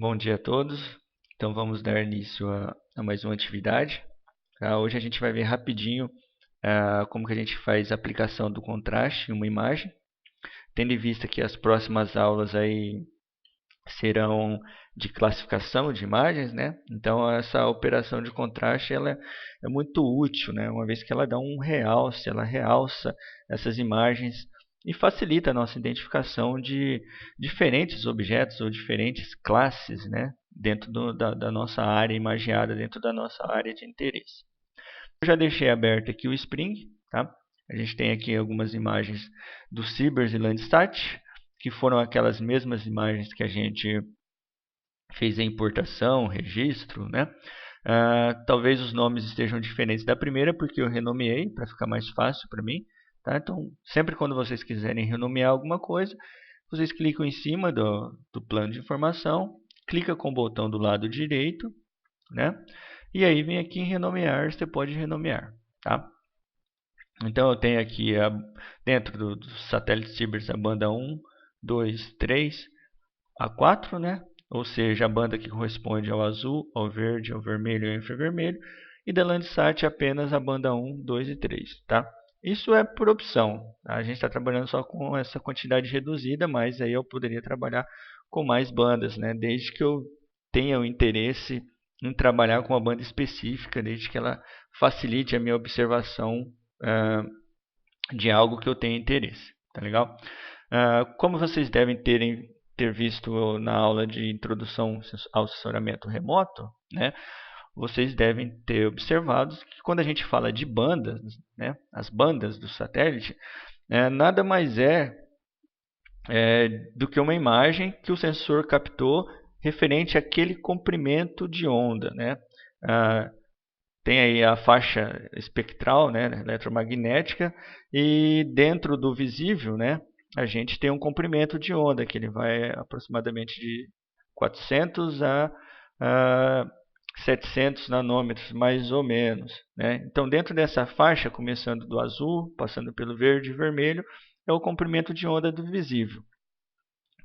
Bom dia a todos. Então vamos dar início a mais uma atividade. Hoje a gente vai ver rapidinho como que a gente faz a aplicação do contraste em uma imagem, tendo em vista que as próximas aulas aí serão de classificação de imagens, né? Então essa operação de contraste ela é muito útil, né? Uma vez que ela dá um realce, ela realça essas imagens e facilita a nossa identificação de diferentes objetos ou diferentes classes, né? Dentro da nossa área imagiada, dentro da nossa área de interesse. Eu já deixei aberto aqui o Spring, tá? A gente tem aqui algumas imagens do Sybers e Landsat, que foram aquelas mesmas imagens que a gente fez a importação, registro, né? Talvez os nomes estejam diferentes da primeira, porque eu renomeei para ficar mais fácil para mim. Tá? Então, sempre quando vocês quiserem renomear alguma coisa, vocês clicam em cima do plano de informação, clica com o botão do lado direito, né? E aí vem aqui em renomear, você pode renomear. Tá? Então eu tenho aqui dentro do satélite Sybers a banda 1, 2, 3, a 4, né? Ou seja, a banda que corresponde ao azul, ao verde, ao vermelho e ao infravermelho. E da Landsat apenas a banda 1, 2 e 3. Tá? Isso é por opção. Tá? A gente está trabalhando só com essa quantidade reduzida, mas aí eu poderia trabalhar com mais bandas, né? Desde que eu tenha o interesse em trabalhar com uma banda específica, desde que ela facilite a minha observação de algo que eu tenho interesse. Tá legal? Como vocês devem ter visto na aula de introdução ao sensoramento remoto, né, vocês devem ter observado que quando a gente fala de bandas, né, as bandas do satélite, nada mais do que uma imagem que o sensor captou referente àquele comprimento de onda, né? Tem aí a faixa espectral, né, eletromagnética, e dentro do visível, né, a gente tem um comprimento de onda, que ele vai aproximadamente de 400 a 700 nanômetros, mais ou menos. Né? Então, dentro dessa faixa, começando do azul, passando pelo verde e vermelho, é o comprimento de onda do visível.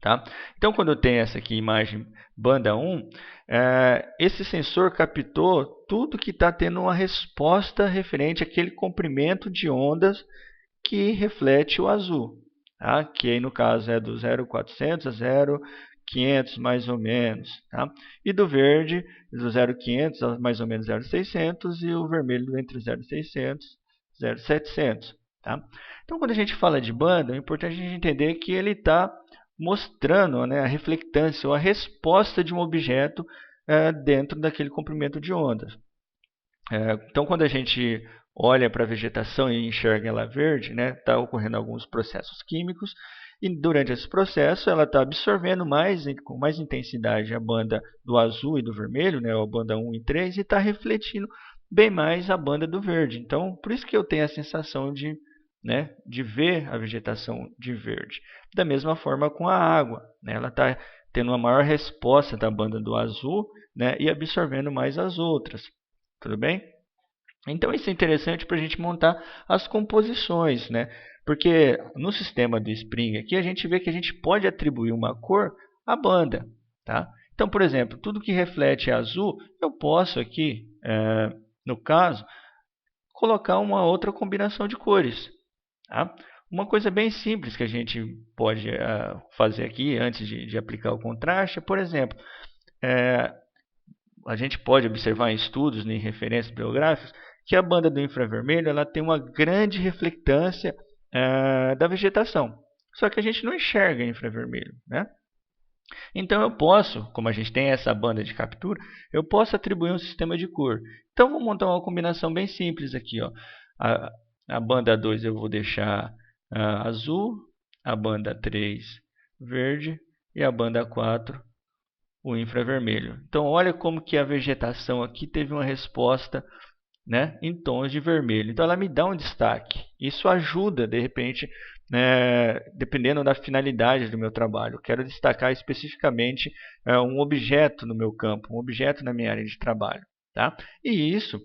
Tá? Então, quando eu tenho essa aqui, imagem banda 1, esse sensor captou tudo que está tendo uma resposta referente àquele comprimento de ondas que reflete o azul. Tá? Que aí, no caso, é do 0,400 a 0,500, mais ou menos. Tá? E do verde, do 0,500 a mais ou menos 0,600, e o vermelho entre 0,600 e 0,700. Tá? Então, quando a gente fala de banda, é importante a gente entender que ele está mostrando, né, a reflectância ou a resposta de um objeto dentro daquele comprimento de ondas. Então, quando a gente olha para a vegetação e enxerga ela verde, está ocorrendo alguns processos químicos, e durante esse processo ela está absorvendo com mais intensidade a banda do azul e do vermelho, né, a banda 1 e 3, e está refletindo bem mais a banda do verde. Então, por isso que eu tenho a sensação de ver a vegetação de verde. Da mesma forma com a água, né? Ela está tendo uma maior resposta da banda do azul, né, e absorvendo mais as outras. Tudo bem? Então isso é interessante para a gente montar as composições, né? Porque no sistema do Spring aqui a gente vê que a gente pode atribuir uma cor à banda. Tá? Então, por exemplo, tudo que reflete azul, eu posso aqui, no caso, colocar uma outra combinação de cores. Tá? Uma coisa bem simples que a gente pode fazer aqui antes de aplicar o contraste é, por exemplo, a gente pode observar em estudos, em referências bibliográficas, que a banda do infravermelho ela tem uma grande reflectância da vegetação. Só que a gente não enxerga infravermelho. Né? Então eu posso, como a gente tem essa banda de captura, eu posso atribuir um sistema de cor. Então vou montar uma combinação bem simples aqui. Ó. A banda 2 eu vou deixar azul, a banda 3 verde e a banda 4 o infravermelho. Então olha como que a vegetação aqui teve uma resposta, né, em tons de vermelho. Então ela me dá um destaque. Isso ajuda, de repente, dependendo da finalidade do meu trabalho. Eu quero destacar especificamente um objeto no meu campo, um objeto na minha área de trabalho. Tá? E isso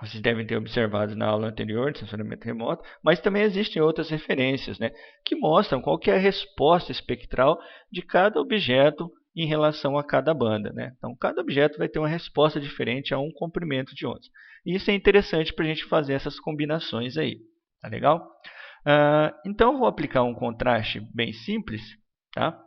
vocês devem ter observado na aula anterior de sensoramento remoto, mas também existem outras referências, né, que mostram qual que é a resposta espectral de cada objeto em relação a cada banda, né? Então, cada objeto vai ter uma resposta diferente a um comprimento de ondas. E isso é interessante para a gente fazer essas combinações aí. Tá legal? Então, eu vou aplicar um contraste bem simples, tá?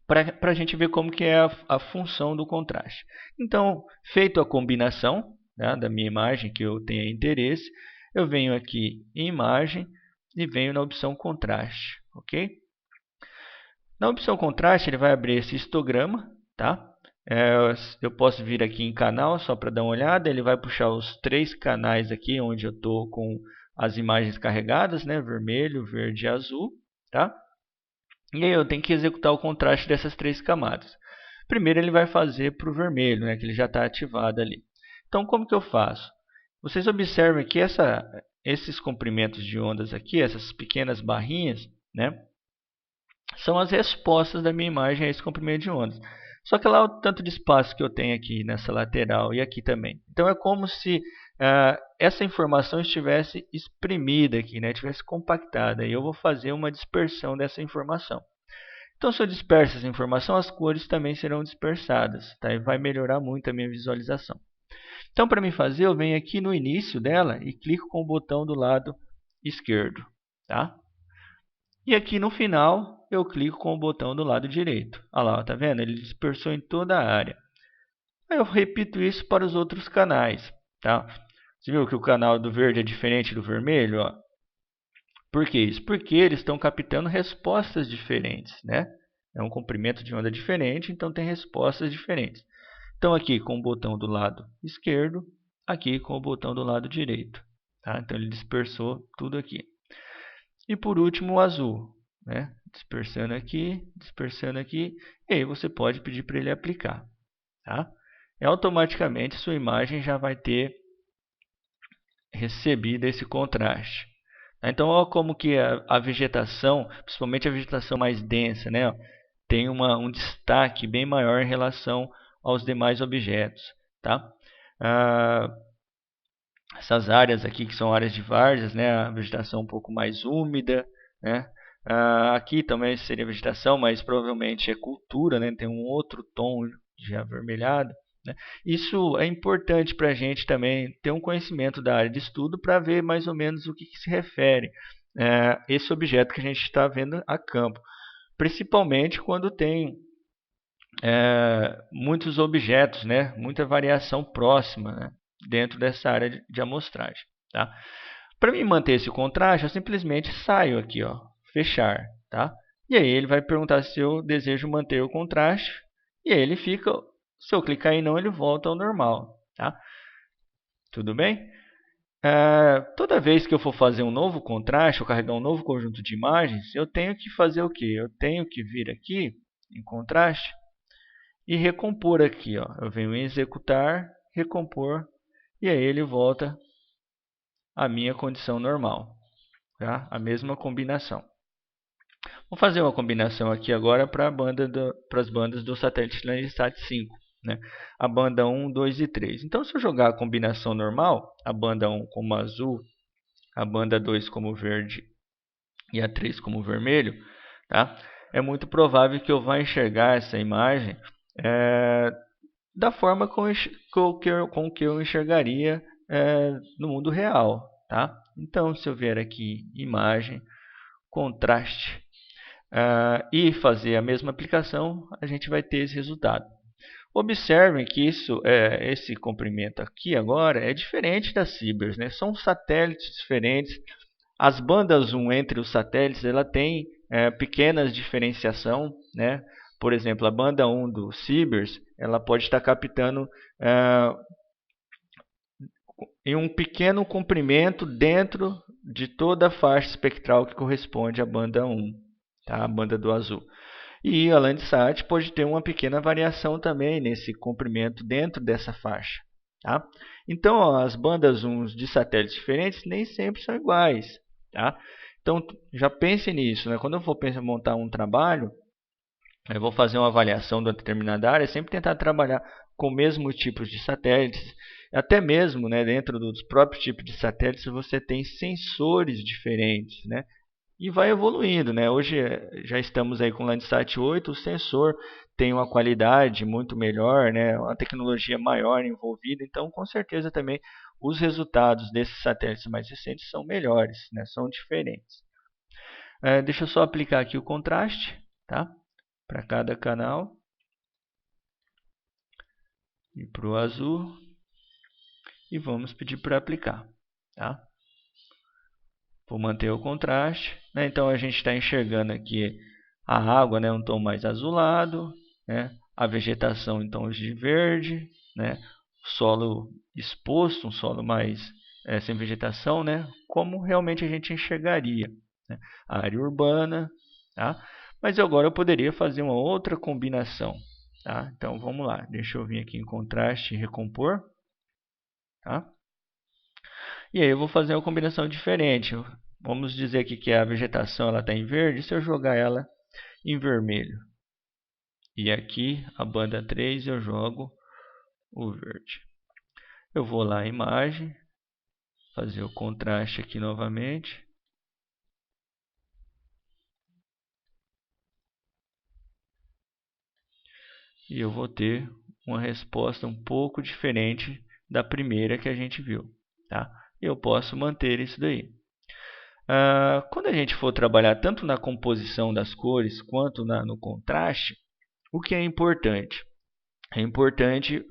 Para a gente ver como que é a função do contraste. Então, feito a combinação, né, da minha imagem que eu tenho interesse, eu venho aqui em imagem e venho na opção contraste, ok? Na opção contraste ele vai abrir esse histograma, tá? Eu posso vir aqui em canal só para dar uma olhada, ele vai puxar os 3 canais aqui onde eu estou com as imagens carregadas, né? Vermelho, verde e azul, tá? E aí eu tenho que executar o contraste dessas 3 camadas. Primeiro ele vai fazer para o vermelho, né, que ele já está ativado ali. Então como que eu faço? Vocês observem que esses comprimentos de ondas aqui, essas pequenas barrinhas, né, são as respostas da minha imagem a esse comprimento de ondas. Só que lá o tanto de espaço que eu tenho aqui nessa lateral e aqui também. Então é como se essa informação estivesse espremida aqui, né? Estivesse compactada. E eu vou fazer uma dispersão dessa informação. Então, se eu disperso essa informação, as cores também serão dispersadas, tá? E vai melhorar muito a minha visualização. Então, para me fazer, eu venho aqui no início dela e clico com o botão do lado esquerdo, tá? E aqui no final, eu clico com o botão do lado direito. Olha lá, tá vendo? Ele dispersou em toda a área. Aí eu repito isso para os outros canais, tá? Você viu que o canal do verde é diferente do vermelho, ó? Por que isso? Porque eles estão captando respostas diferentes, né? É um comprimento de onda diferente, então tem respostas diferentes. Então aqui com o botão do lado esquerdo, aqui com o botão do lado direito, tá? Então ele dispersou tudo aqui. E por último o azul, né? Dispersando aqui, e aí você pode pedir para ele aplicar, tá? E automaticamente sua imagem já vai ter recebido esse contraste. Então, olha como que a vegetação, principalmente a vegetação mais densa, né, ó, tem um destaque bem maior em relação aos demais objetos. Tá? Essas áreas aqui que são áreas de várzeas, né, a vegetação um pouco mais úmida. Né? Aqui também seria vegetação, mas provavelmente é cultura, né, tem um outro tom de avermelhado. Né? Isso é importante para a gente também ter um conhecimento da área de estudo para ver mais ou menos o que se refere esse objeto que a gente está vendo a campo. Principalmente quando tem muitos objetos, né? Muita variação próxima, né? Dentro dessa área de amostragem. Tá? Para mim manter esse contraste, eu simplesmente saio aqui, ó, fechar. Tá? E aí ele vai perguntar se eu desejo manter o contraste. E aí ele fica... Se eu clicar em não, ele volta ao normal. Tá? Tudo bem? Toda vez que eu for fazer um novo contraste, ou carregar um novo conjunto de imagens, eu tenho que fazer o quê? Eu tenho que vir aqui em contraste e recompor aqui. Ó. Eu venho em executar, recompor, e aí ele volta à minha condição normal. Tá? A mesma combinação. Vou fazer uma combinação aqui agora para as bandas do satélite Landsat 5. Né? A banda 1, 2 e 3. Então, se eu jogar a combinação normal, a banda 1 como azul, a banda 2 como verde e a 3 como vermelho, tá? É muito provável que eu vá enxergar essa imagem da forma com que eu enxergaria no mundo real. Tá? Então, se eu vier aqui, imagem, contraste, e fazer a mesma aplicação, a gente vai ter esse resultado. Observem que esse comprimento aqui agora é diferente das Cibers, né? São satélites diferentes. As bandas 1 entre os satélites ela tem pequenas diferenciação. Né? Por exemplo, a banda 1 do Cibers ela pode estar captando em um pequeno comprimento dentro de toda a faixa espectral que corresponde à banda 1, tá? A banda do azul. E a Landsat pode ter uma pequena variação também nesse comprimento dentro dessa faixa. Tá? Então, ó, as bandas 1 de satélites diferentes nem sempre são iguais. Tá? Então, já pense nisso. Né? Quando eu for montar um trabalho, eu vou fazer uma avaliação de uma determinada área, sempre tentar trabalhar com o mesmo tipo de satélites. Até mesmo, né, dentro dos próprios tipos de satélites, você tem sensores diferentes. Né? e vai evoluindo, né? Hoje já estamos aí com o Landsat 8, o sensor tem uma qualidade muito melhor, né? Uma tecnologia maior envolvida, então com certeza também os resultados desses satélites mais recentes são melhores, né? São diferentes. Deixa eu só aplicar aqui o contraste, tá? Para cada canal. E para o azul. E vamos pedir para aplicar, tá? Vou manter o contraste, né? Então a gente está enxergando aqui a água, né, um tom mais azulado, né? A vegetação em tons de verde, né? O solo exposto, um solo mais sem vegetação, né? Como realmente a gente enxergaria, né? A área urbana, tá? Mas agora eu poderia fazer uma outra combinação, tá? Então vamos lá, deixa eu vir aqui em contraste e recompor, tá? E aí eu vou fazer uma combinação diferente. Vamos dizer aqui que a vegetação está em verde, se eu jogar ela em vermelho. E aqui, a banda 3, eu jogo o verde. Eu vou lá em imagem, fazer o contraste aqui novamente. E eu vou ter uma resposta um pouco diferente da primeira que a gente viu, tá? Eu posso manter isso daí. Quando a gente for trabalhar tanto na composição das cores quanto no contraste, o que é importante? É importante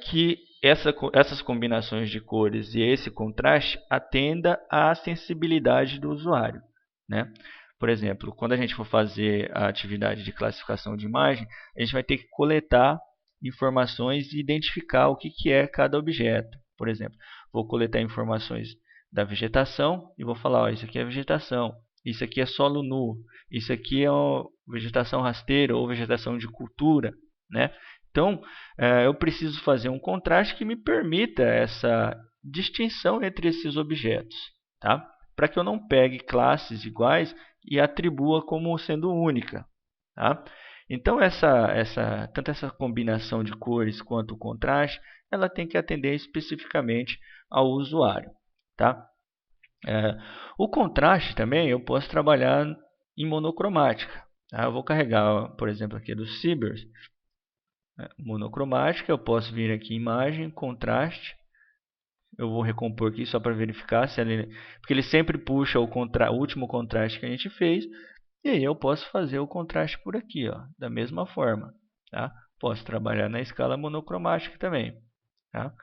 que essas combinações de cores e esse contraste atenda à sensibilidade do usuário, né? Por exemplo, quando a gente for fazer a atividade de classificação de imagem, a gente vai ter que coletar informações e identificar o que é cada objeto. Por exemplo, vou coletar informações da vegetação e vou falar, ó, isso aqui é vegetação, isso aqui é solo nu, isso aqui é vegetação rasteira ou vegetação de cultura, né? Então, eu preciso fazer um contraste que me permita essa distinção entre esses objetos, tá? Para que eu não pegue classes iguais e atribua como sendo única, tá? Então, tanto essa combinação de cores quanto o contraste, ela tem que atender especificamente ao usuário, tá? O contraste também eu posso trabalhar em monocromática. Tá? Eu vou carregar, por exemplo, aqui do Sibers, monocromática. Eu posso vir aqui em imagem, contraste. Eu vou recompor aqui só para verificar se ele, porque ele sempre puxa o último contraste que a gente fez. E aí eu posso fazer o contraste por aqui, ó, da mesma forma, tá? Posso trabalhar na escala monocromática também, tá?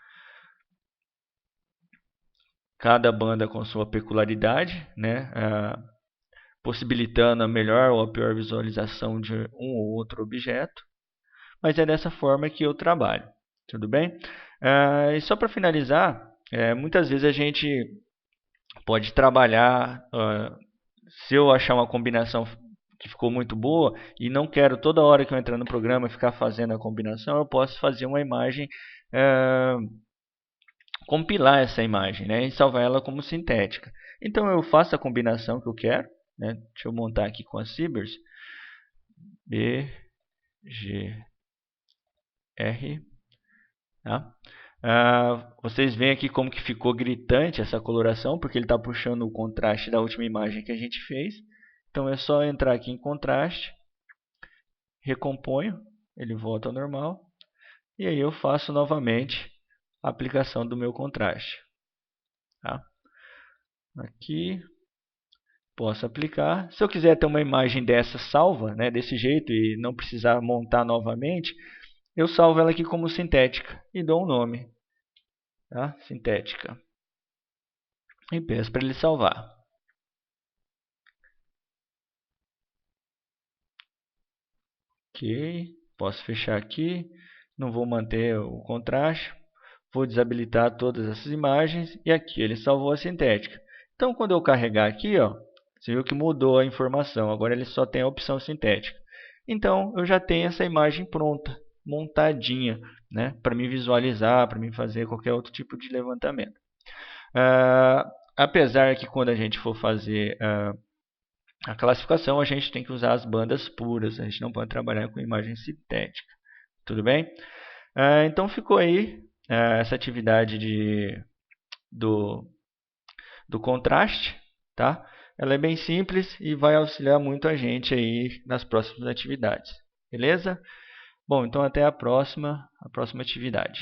Cada banda com sua peculiaridade, né? Possibilitando a melhor ou a pior visualização de um ou outro objeto. Mas é dessa forma que eu trabalho, tudo bem? E só para finalizar, muitas vezes a gente pode trabalhar, se eu achar uma combinação que ficou muito boa e não quero toda hora que eu entrar no programa ficar fazendo a combinação, eu posso fazer uma imagem, compilar essa imagem, né, e salvar ela como sintética. Então eu faço a combinação que eu quero, né, deixa eu montar aqui com a Sibers, B, G, R, tá? Vocês veem aqui como que ficou gritante essa coloração, porque ele está puxando o contraste da última imagem que a gente fez. Então é só entrar aqui em contraste, recomponho, ele volta ao normal, e aí eu faço novamente a aplicação do meu contraste. Tá? Aqui, posso aplicar. Se eu quiser ter uma imagem dessa salva, né, desse jeito, e não precisar montar novamente, eu salvo ela aqui como sintética e dou um nome, tá? Sintética. E peço para ele salvar. Ok, posso fechar aqui, não vou manter o contraste, vou desabilitar todas essas imagens e aqui ele salvou a sintética. Então, quando eu carregar aqui, ó, você viu que mudou a informação, agora ele só tem a opção sintética. Então, eu já tenho essa imagem pronta, montadinha, né, para me visualizar, para me fazer qualquer outro tipo de levantamento. Apesar que quando a gente for fazer a classificação, a gente tem que usar as bandas puras, a gente não pode trabalhar com imagem sintética. Tudo bem? Então ficou aí essa atividade do contraste, tá? Ela é bem simples e vai auxiliar muito a gente aí nas próximas atividades. Beleza? Bom, então até a próxima atividade.